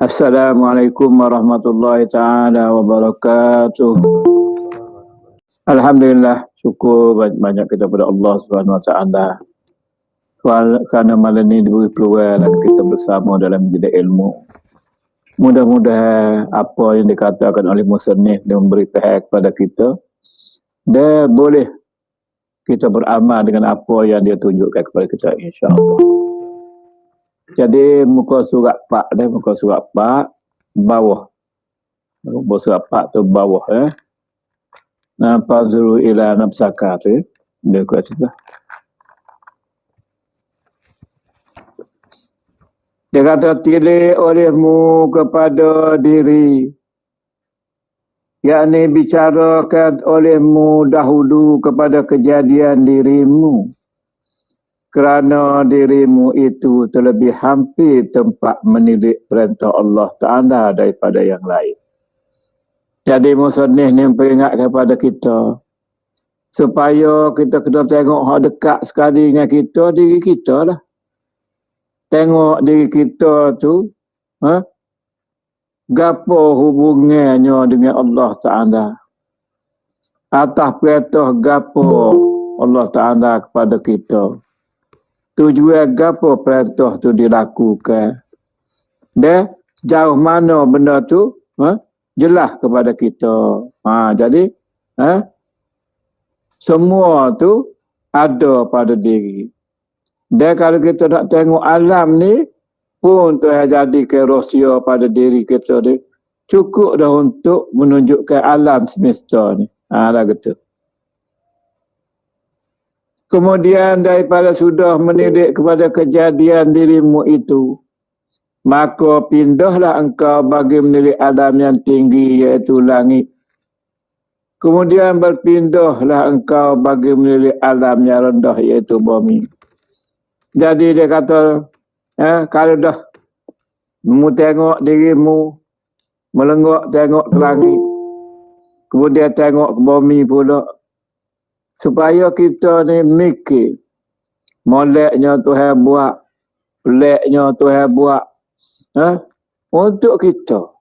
Assalamualaikum warahmatullahi ta'ala wabarakatuh. Alhamdulillah, syukur banyak kita pada Allah Subhanahu wa ta'ala kerana malam ini diberi peluang dan kita bersama dalam menjadi ilmu. Mudah-mudahan apa yang dikatakan oleh musannif dia memberi pihak kepada kita dan boleh kita beramal dengan apa yang dia tunjukkan kepada kita, insya-Allah. Jadi muka surat 4 dah, muka surat 4 bawah. Muka surat 4 tu bawah Fazru ila nafsaka tu dia kata tu. Dia kata tilih olehmu kepada diri, yakni bicarakan olehmu dahulu kepada kejadian dirimu, kerana dirimu itu terlebih hampir tempat menilik perintah Allah Ta'ala daripada yang lain. Jadi musannif ni peringatkan kepada kita supaya kita kena tengok hak dekat sekali dengan kita, diri kita lah. Tengok diri kita tu gapo hubungannya dengan Allah Ta'ala, atas perintah gapo Allah Ta'ala kepada kita, tujuan gapo perintah tu dilakukan, dan sejauh mana benda tu jelas kepada kita. Jadi semua tu ada pada diri. Dan kalau kita nak tengok alam ni pun Tuhan jadikan rahsia pada diri kita ni, cukup dah untuk menunjukkan alam semesta ni. Dah gitu. Kemudian daripada sudah menilik kepada kejadian dirimu itu, maka pindahlah engkau bagi menilik alam yang tinggi, iaitu langit. Kemudian berpindahlah engkau bagi menilik alam yang rendah, iaitu bumi. Jadi dia kata, kalau dah mu tengok dirimu, melengok tengok ke langit, kemudian tengok ke bumi pula, supaya kita ni mikir, moleknya Tuhan buat, peliknya Tuhan buat, untuk kita.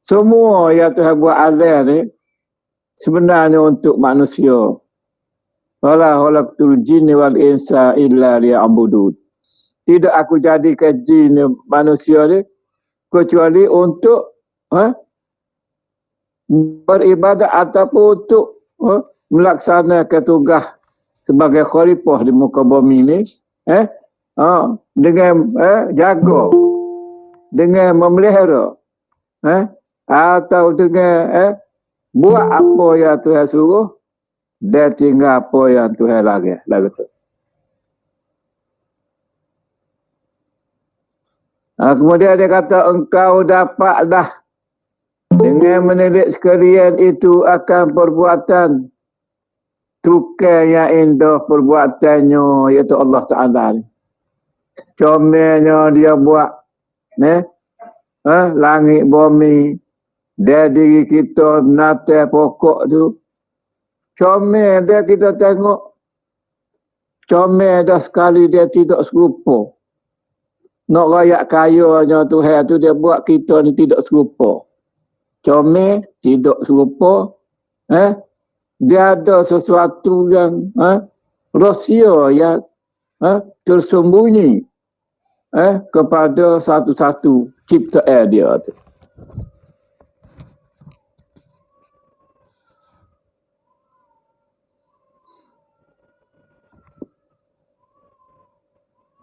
Semua yang Tuhan buat alam ni sebenarnya untuk manusia. Wala khalaqtul jinni wal insa illa liya'budun. Tidak aku jadikan jin manusia ni kecuali untuk beribadat ataupun untuk melaksanakan tugas sebagai khalifah di muka bumi ni, dengan jaga, dengan memelihara, atau dengan buat apa yang Tuhan suruh, dan tinggal apa yang Tuhan larang. Lah betul. Kemudian dia kata, engkau dapat dah dengan menilik sekalian itu akan perbuatan tukar yang indah perbuatannya, iaitu Allah Ta'ala ni. Comelnya dia buat langit bumi, dan diri kita menata pokok tu. Comel dia kita tengok, comel dah sekali dia tidak serupa. Nak rakyat kayanya Tuhan tu dia buat kita ni tidak serupa. Comel, tidak serupa. Dia ada sesuatu yang rahsia yang tersembunyi kepada satu-satu ciptaan dia tu.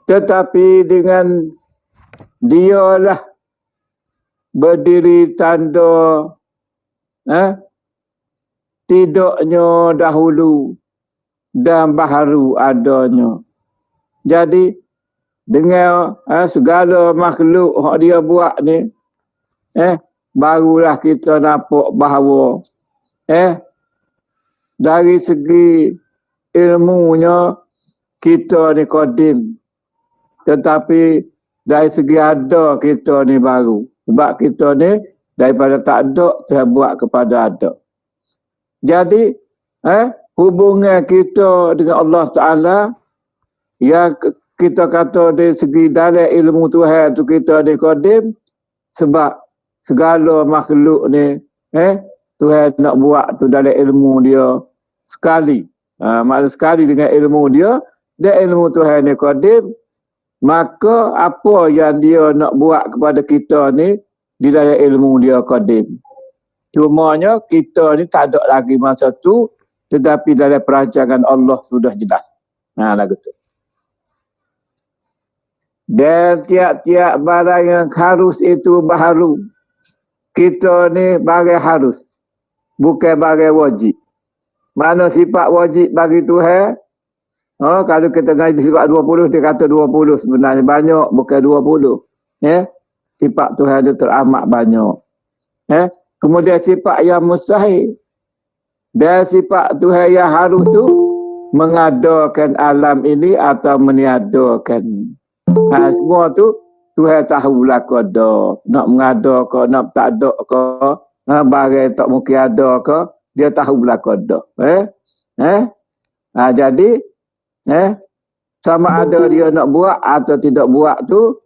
Tetapi dengan dialah berdiri tanda tidaknya dahulu dan baharu adanya. Jadi dengan segala makhluk yang dia buat ni, barulah kita nampak bahawa dari segi ilmunya kita ni qadim, tetapi dari segi ada kita ni baru. Sebab kita ni daripada tak ada Tuhan buat kepada ada. Jadi hubungan kita dengan Allah Ta'ala yang kita kata dari segi dalam ilmu Tuhan tu kita ada qadim, sebab segala makhluk ni Tuhan nak buat tu dalam ilmu dia sekali. Maksud sekali dengan ilmu dia, dan ilmu Tuhan ni qadim, maka apa yang dia nak buat kepada kita ni di dalam ilmu dia qadim. Cumanya kita ni tak ada lagi masa tu, tetapi dalam perancangan Allah sudah jelas. Lagu tu. Dan tiap-tiap barang yang harus itu baharu. Kita ni barang harus, bukan barang wajib. Mana sifat wajib bagi Tuhan? Kalau kita ngaji sifat 20, dia kata 20. Sebenarnya banyak, bukan 20. Sifat Tuhan itu teramat banyak. Kemudian sifat yang mustahil. Dan sifat Tuhan yang harus tu mengadakan alam ini atau meniadakan. Semua tu Tuhan tahulah qada. Nak mengada ke, nak tak ada ke, barang tak mungkin ada ke, dia tahulah qada. Jadi sama ada dia nak buat atau tidak buat tu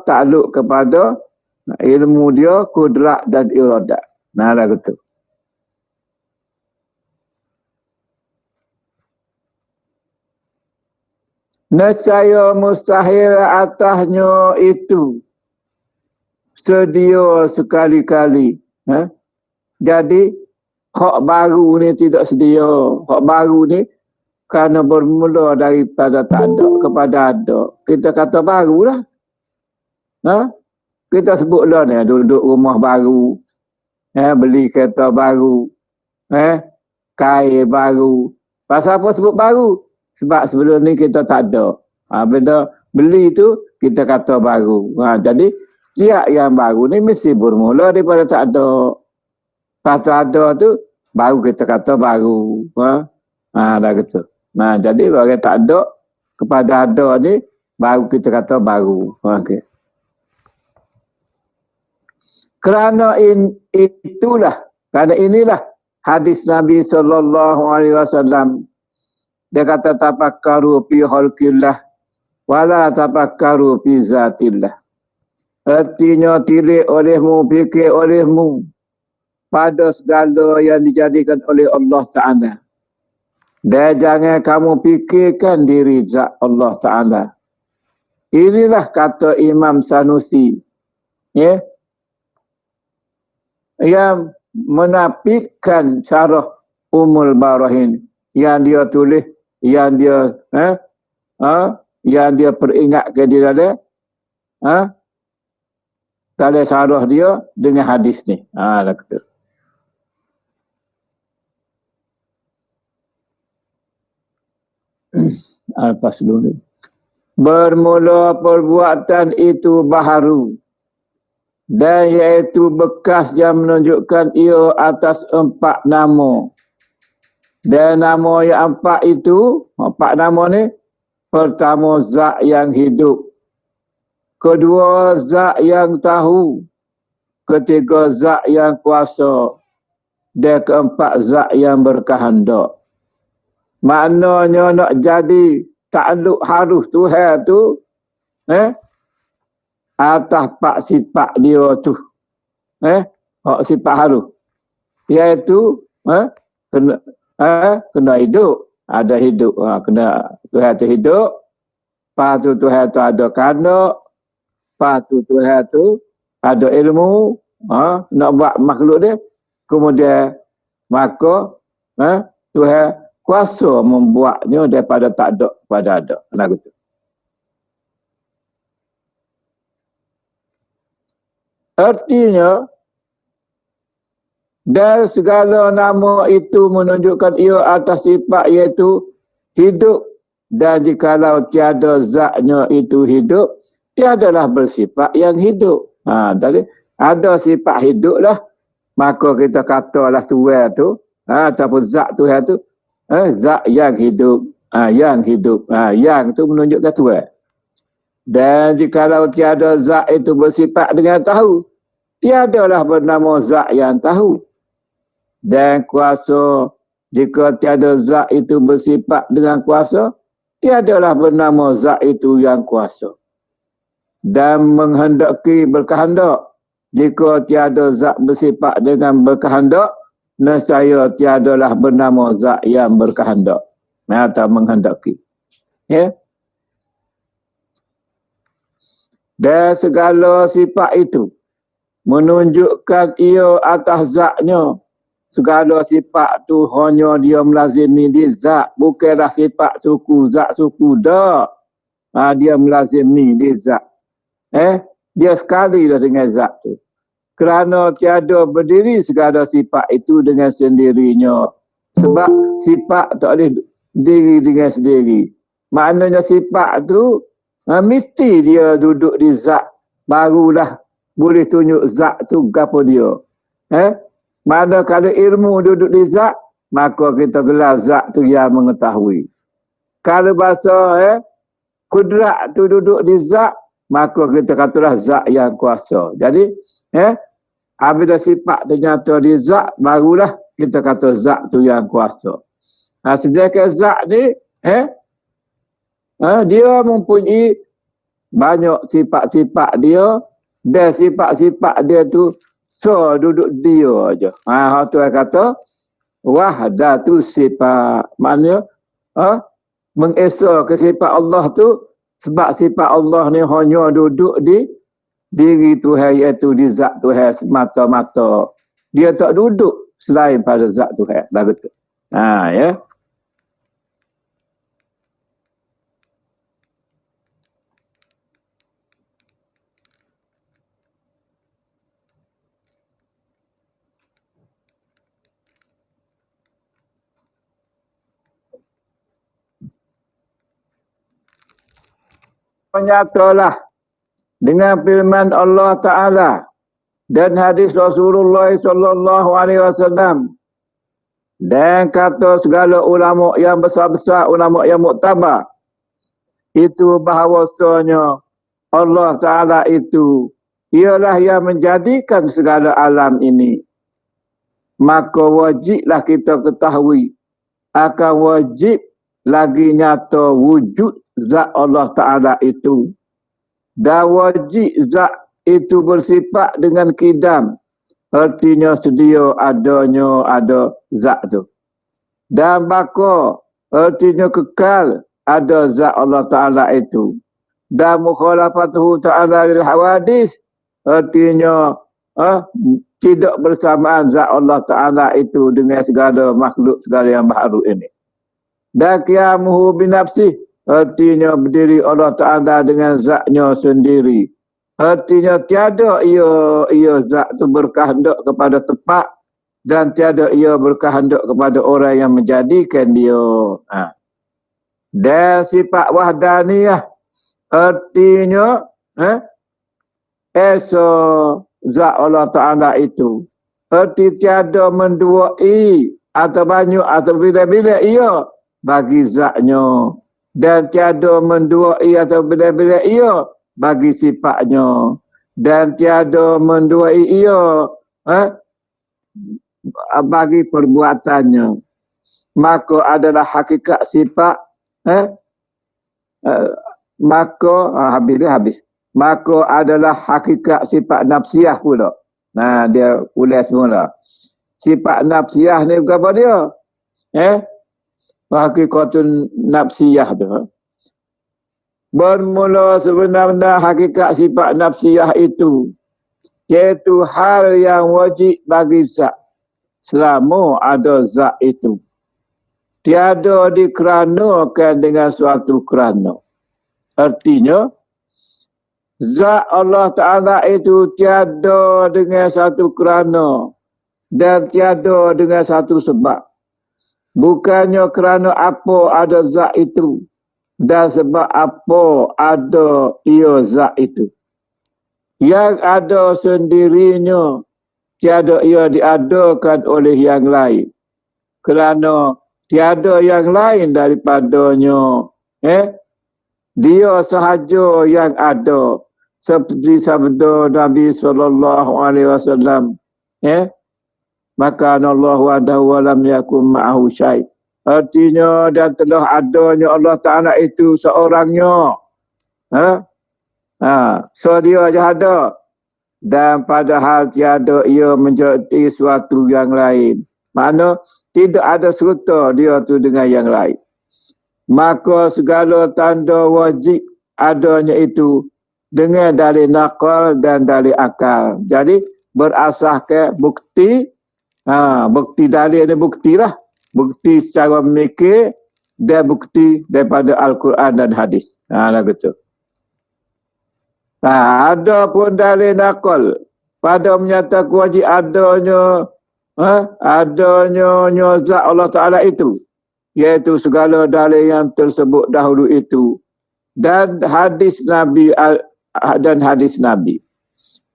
takluk kepada ilmu dia, kudrat dan iradat. Lagu tu. Nescaya mustahil atasnya itu sedia sekali-kali. Jadi hak baru ni tidak sedia. Hak baru ni kerana bermula daripada tak ada kepada ada. Kita kata barulah. Kita sebutlah ni, duduk rumah baru, beli kereta baru, kain baru. Pasal apa sebut baru? Sebab sebelum ni kita tak ada. Bila beli tu, kita kata baru. Jadi, setiap yang baru ni mesti bermula daripada tak ada. Lepas tu ada tu, baru kita kata baru. Dah gitu. Jadi, bagi tak ada, kepada ada ni, baru kita kata baru. Okay. Kerana itulah, kerana inilah hadis Nabi SAW. Dia kata tafakkaru fi khalqillah wala tafakkaru fi zatillah. Artinya tilik olehmu, fikir olehmu pada segala yang dijadikan oleh Allah Ta'ala. Dan jangan kamu fikirkan diri zat Allah Ta'ala. Inilah kata Imam Sanusi. Yang menafikan syarah Ummul Barahin yang dia tulis, yang dia peringatkan di dalam dalam syarah dia dengan hadis ni. Lah kata. Lepas dulu. Bermula perbuatan itu baharu, dan iaitu bekas yang menunjukkan ia atas 4 nama. Dan nama yang 4 itu, 4 nama ni, pertama zat yang hidup, kedua zat yang tahu, ketiga zat yang kuasa, dan keempat zat yang berkehendak. Maknanya nak jadi takluk harus Tuhan tu, atas 4 sifat dia tu. Sifat harus. Iaitu, kena hidup. Ada hidup. Kena Tuhan tu hidup. Lepas tu Tuhan tu ada kanak. Lepas tu Tuhan tu ada ilmu. Nak buat makhluk dia. Kemudian, maka Tuhan kuasa membuatnya daripada tak ada kepada ada. Lagu tu. Artinya, dan segala nama itu menunjukkan ia atas sifat iaitu hidup. Dan jikalau tiada zatnya itu hidup, tiadalah bersifat yang hidup. Tadi ada sifat hidup lah. Maka kita katalah Tuhan tu, ataupun zat Tuhan tu, zat yang hidup. Yang hidup. Yang tu menunjukkan Tuhan. Dan jikalau tiada zat itu bersifat dengan tahu, tiadalah bernama zat yang tahu. Dan kuasa Jika tiada zat itu bersifat dengan kuasa, tiadalah bernama zat itu yang kuasa. Dan menghendaki berkehendak, jika tiada zat bersifat dengan berkehendak, nescaya tiadalah bernama zat yang berkehendak atau menghendaki. Ya. Dan segala sifat itu menunjukkan ia atas zatnya. Segala sifat tu hanya dia melazimi di zat, bukanlah sifat suku, zat suku dah. Dia melazimi di zat. Dia sekali dah dengan zat tu. Kerana tiada berdiri segala sifat itu dengan sendirinya. Sebab sifat tak boleh diri dengan sendiri. Maknanya sifat tu mesti dia duduk di zat, barulah boleh tunjuk zat tu gapo dia. Mana kalau ilmu duduk di zat, maka kita gelar zat tu yang mengetahui. Kalau bahasa kudrat tu duduk di zat, maka kita katalah zat yang kuasa. Jadi apabila sifat ternyata di zat, barulah kita kata zat tu yang kuasa. Sedangkan zat ni dia mempunyai banyak sifat-sifat dia, dan sifat-sifat dia tu duduk dia aja. Tu kata wahdatu sifat. Maknanya mengesah ke sifat Allah tu, sebab sifat Allah ni hanya duduk di diri Tuhan, iaitu di zat Tuhan semata-mata. Dia tak duduk selain pada zat Tuhan. Begitu. Ya. Menyatalah dengan firman Allah Ta'ala dan hadis Rasulullah sallallahu alaihi wasallam, dan kata segala ulama yang besar-besar, ulama yang muktabar, itu bahawasanya Allah Ta'ala itu ialah yang menjadikan segala alam ini. Maka wajiblah kita ketahui, akan wajib lagi nyata wujud zat Allah Ta'ala itu. Dan wajib zat itu bersifat dengan kidam. Artinya sedia adanya ada zat tu. Dan baka artinya kekal ada zat Allah Ta'ala itu. Dan mukhalafatuhu ta'ala lil hawadis, artinya tidak bersamaan zat Allah Ta'ala itu dengan segala makhluk, segala yang makhluk ini. Dan qiyamuhu binafsih, artinya berdiri Allah Ta'ala dengan zatnya sendiri. Artinya tiada ia zat itu berkehendak kepada tempat, dan tiada ia berkehendak kepada orang yang menjadikan dia. Dan sifat wahdaniyah, artinya esa zat Allah Ta'ala itu. Arti tiada menduai atau banyak atau bila-bila ia bagi zatnya, dan tiada menduai atau bila-bila ia bagi sifatnya, dan tiada menduai ia bagi perbuatannya. Maka adalah hakikat sifat habis. Maka adalah hakikat sifat nafsiyah pula. Dia ulas semula. Sifat nafsiyah ni bukan apa dia? Hakikatun nafsiyah tu. Bermula sebenarnya hakikat sifat nafsiyah itu, iaitu hal yang wajib bagi zat selama ada zat itu. Tiada dikeranakan dengan suatu kerana. Artinya, zat Allah Ta'ala itu tiada dengan satu kerana, dan tiada dengan satu sebab. Bukannya kerana apa ada zat itu, dan sebab apa ada ia zat itu. Yang ada sendirinya, tiada ia diadakan oleh yang lain. Kerana tiada yang lain daripadanya. Dia sahaja yang ada. Seperti sabda Nabi SAW. maka Allah wahdahu wa lam yakun ma'ahu syai'. Artinya dan telah adanya Allah Ta'ala itu seorangnya. So dia je ada. Dan padahal tiada ia menjadi suatu yang lain. Makna tidak ada seruta dia tu dengan yang lain. Maka segala tanda wajib adanya itu dengan dari nakal dan dari akal. Jadi berasaskan bukti. Bukti dalil ni bukti lah. Bukti secara memikir dan bukti daripada Al-Quran dan hadis. Lah gitu. Ada pun dalil nakal pada menyatakan wajib adanya zat Allah Ta'ala itu, iaitu segala dalil yang tersebut dahulu itu dan hadis Nabi.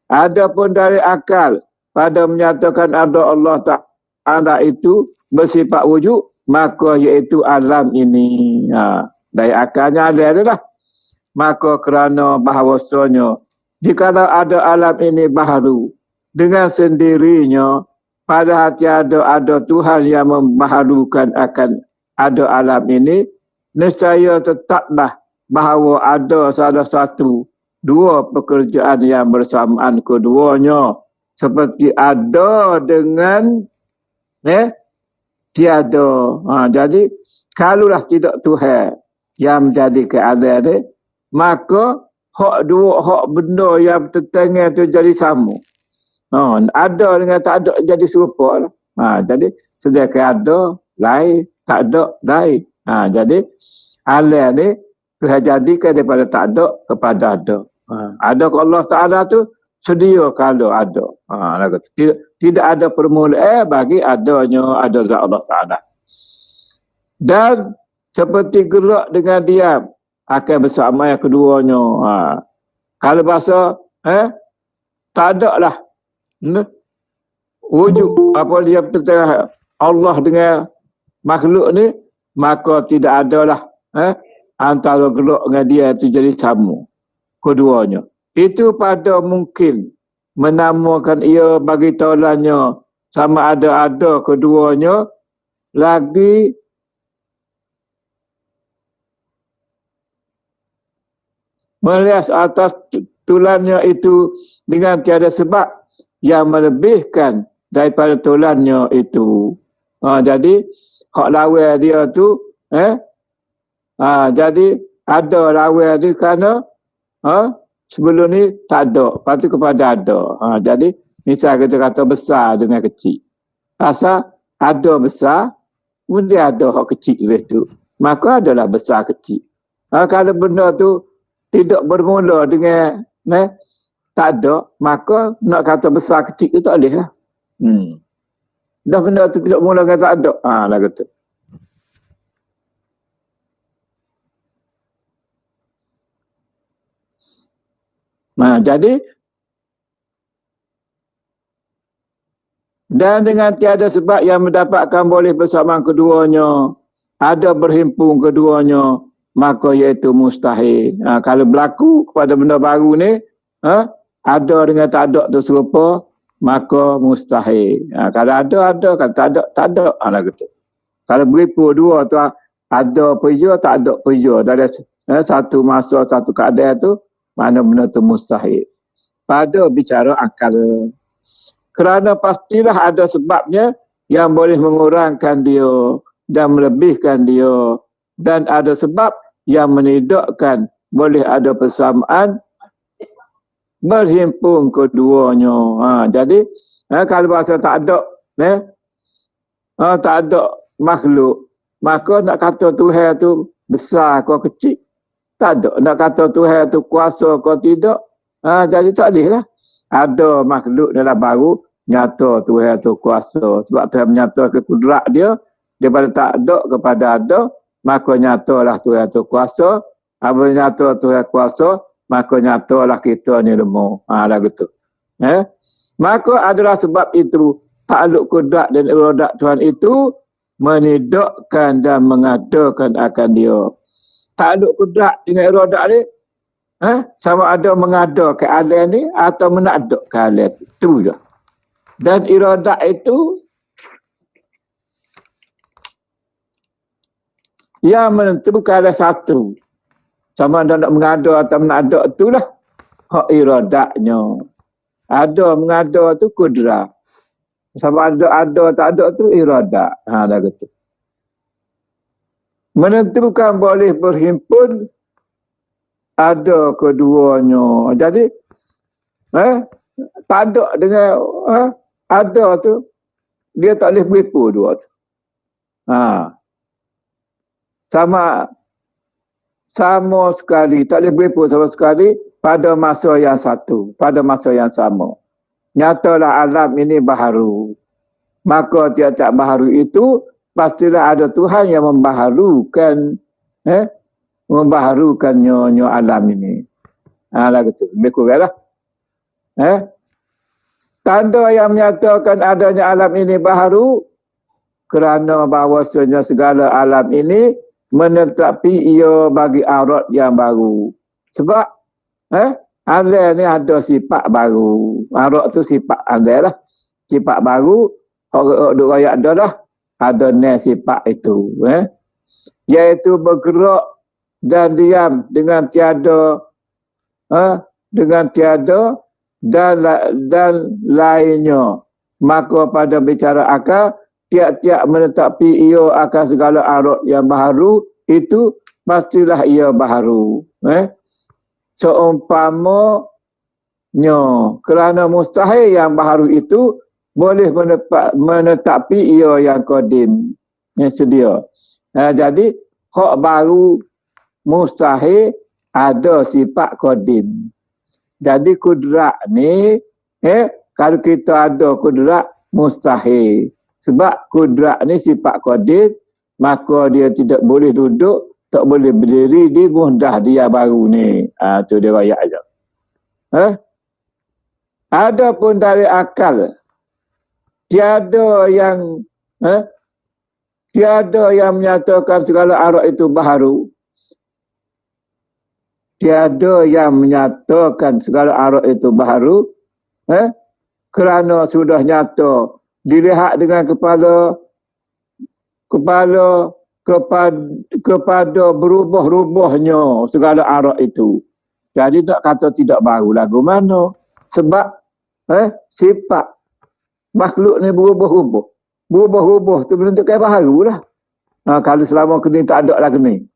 Ada pun dalil akal pada menyatakan ada Allah Ta'ala itu bersifat wujud, maka iaitu alam ini. Dari akalnya ada adalah. Maka kerana bahawasanya jikalau ada alam ini baharu dengan sendirinya, padahal tiada ada Tuhan yang membaharukan akan ada alam ini, nescaya tetaplah bahawa ada salah satu dua pekerjaan yang bersamaan keduanya, seperti ada dengan tiada. Jadi kalaulah tidak Tuhan yang menjadi keadaan ini, maka hak benda yang tertengah tu jadi sama. Ada dengan tak ada jadi serupa lah. Jadi sediakan ada lain, tak ada lain. Jadi alam ni Tuhan jadikan daripada tak ada kepada ada. Ada ke Allah Ta'ala tu sedia kalau ada. Tidak ada permulaan bagi adanya ada zat Allah Ta'ala. Dan seperti gerak dengan diam akan bersama yang keduanya. Kalau bahasa tak ada lah wujud apa dia tentang Allah dengan makhluk ni, maka tidak adalah antara gerak dengan dia itu jadi sama keduanya. Itu pada mungkin menamakan ia bagi taulannya sama ada keduanya lagi melihat atas tulannya itu dengan tiada sebab yang melebihkan daripada tulannya itu. Jadi hak lawan dia tu jadi ada lawan dia kerana sebelum ni tak ada, lepas tu kepada ada. Jadi misal kita kata besar dengan kecil. Asal ada besar, kemudian ada hak kecil itu. Maka adalah besar kecil. Kalau benda tu tidak bermula dengan tak ada, maka nak kata besar kecil itu tak boleh lah. Dah benda tu tidak mula dengan tak ada. Lah kata. Jadi dan dengan tiada sebab yang mendapatkan boleh bersama keduanya, ada berhimpun keduanya, maka iaitu mustahil. Kalau berlaku kepada benda baru ni, ada dengan tak ada tu serupa, maka mustahil. Kalau ada, kalau tak ada. Lah gitu. Kalau beripu dua tu ada perja, tak ada perja. Dari satu masa, satu keadaan tu, mana benda tu mustahil. Pada bicara akal. Kerana pastilah ada sebabnya yang boleh mengurangkan dia dan melebihkan dia. Dan ada sebab yang menidakkan boleh ada persamaan berhimpun keduanya. Jadi kalau bahasa tak ada tak ada makhluk, maka nak kata Tuhan tu besar ke kecil, tak ada. Nak kata Tuhan tu kuasa ke tidak, jadi tak boleh lah. Ada makhluk dalam baru nyata Tuhan tu kuasa, sebab Tuhan menyatakan kudrat dia daripada tak ada kepada ada, maka nyatalah Tuhan tu kuasa. Apabila nyata Tuhan kuasa, maka nyatalah kita ni lemah. Lah gitu. Maka adalah sebab itu takluk kudrat dan iradat Tuhan itu menidakkan dan mengadakan akan dia. Takluk kudrat dengan iradat ni sama ada mengadakan alam ni atau menakdakkan alam itu je. Dan iradat itu Yang menentukan ada satu. Sama ada nak mengada atau menada itulah hak iradaknya. Ada mengada tu kudrah. Sama ada tak ada tu iradak. Dah gitu. Menentukan boleh berhimpun ada keduanya. Jadi tak ada dengan ada tu dia tak boleh berhimpun dua tu. Sama sekali, tak boleh berhimpun sama sekali pada masa yang satu, pada masa yang sama. Nyatalah alam ini baharu. Maka tiap-tiap baharu itu pastilah ada Tuhan yang membaharukan membaharukannya alam ini. Lah gitu. Lebih kurang lah. Tanda yang menyatakan adanya alam ini baharu kerana bahawasanya segala alam ini menetapi ia bagi aurat yang baru. Sebab andai ni ada sifat baru. Aurat tu sifat andai lah. Sifat baru, orang duk rakyat adalah ada ni sifat itu. Iaitu bergerak dan diam dengan tiada dan lainnya. Maka pada bicara akal, tiap-tiap menetapi ia akan segala aurat yang baharu, itu pastilah ia baharu. Seumpamanya, kerana mustahil yang baharu itu boleh menetapi ia yang qadim. Sedia. Jadi, hak baru mustahil ada sifat qadim. Jadi kudrat ni, kalau kita ada kudrat mustahil. Sebab kudrat ni sifat qadim, maka dia tidak boleh duduk, tak boleh berdiri di mudah dia baru ni. Tu dia rakyat aja. Adapun dari akal, tiada yang menyatakan segala aurat itu baharu. Tiada yang menyatakan segala aurat itu baharu, kerana sudah nyata dilihat dengan kepada berubah-ubahnya segala aurat itu. Jadi tak kata tidak baru lagu mana. Sebab sifat makhluk ni berubah-ubah. Berubah-ubah tu menentukan baharu lah. Kalau selama kini tak ada lah kini.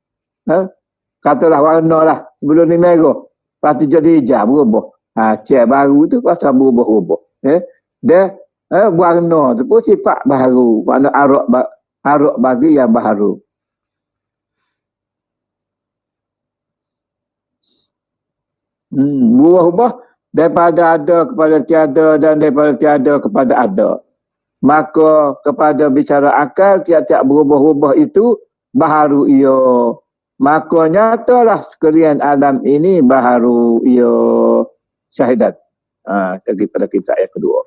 Katalah warna lah. Sebelum ni merah. Lepas tu jadi hijau, berubah. Cer baru tu pasal berubah-ubah. Dia warna tu pun sifat baharu. Makna aurat bagi yang baharu. Berubah-ubah daripada ada kepada tiada dan daripada tiada kepada ada. Maka kepada bicara akal, tiap-tiap berubah-ubah itu baharu ia. Maka nyatalah sekalian alam ini baharu ia. Syahidat. Pada kitab yang kedua.